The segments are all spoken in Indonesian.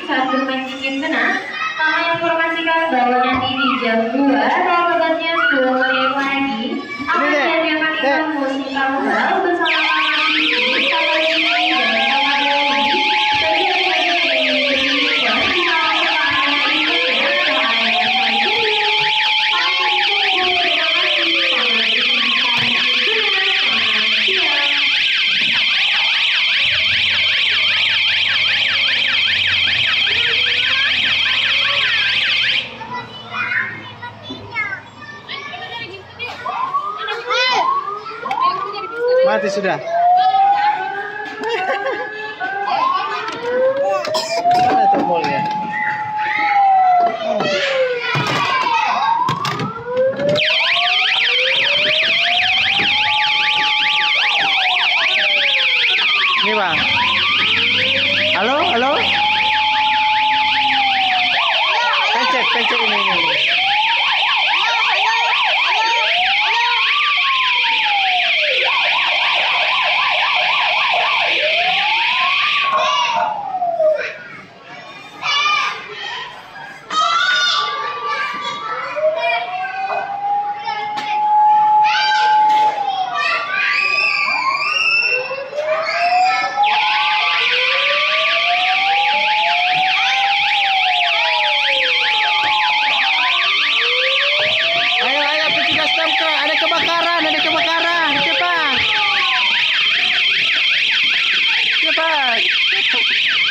saat bermain dikit benar. Kami informasikan bahwa nanti di jam 2 rombongannya sudah mulai lagi. Akan diadakan event musik karnaval bersama Mama Cici, Papa Cici, dan Papa Dewi. Bagi yang ingin berbincang di kawasan Pantai Indah dan area Tanjung. Kami tunggu. Terima kasih. Selamat siang. Mati sudah. Mana tombolnya? Ini bang. Halo, halo. Pencet ini. Cepat.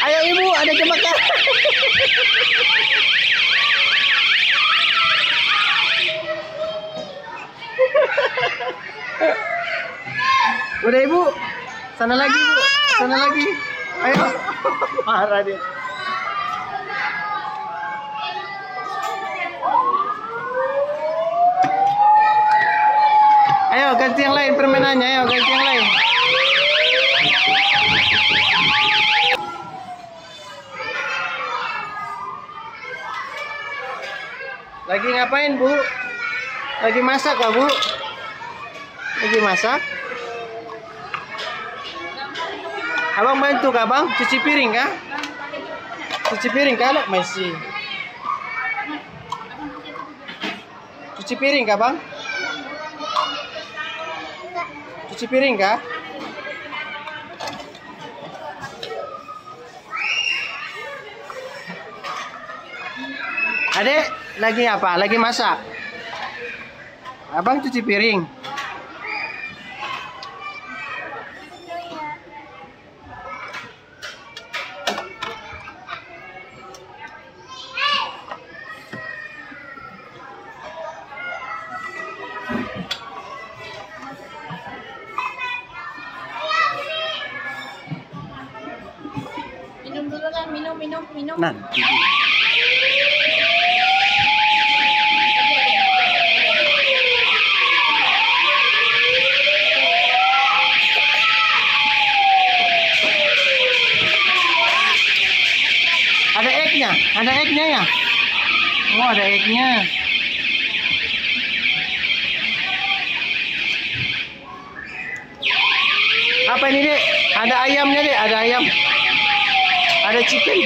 Ayo ibu, ada kebakaran. Udah ibu, sana lagi ibu, sana lagi. Ayo, marah dia. Ayo ganti yang lain permainannya, ayo ganti yang lain. Lagi ngapain bu? Lagi masak kah bu? Lagi masak? Abang bantu kah bang? Cuci piring kah? Cuci piring kah? Masih. Cuci piring kah bang? Cuci piring kah? Adek, lagi apa? Lagi masak? Abang cuci piring. Minum dulu kan, minum. Nanti. Ada egg-nya ya? Oh, ada egg-nya. Apa ini dek? Ada ayamnya dek, ada ayam. Ada chicken.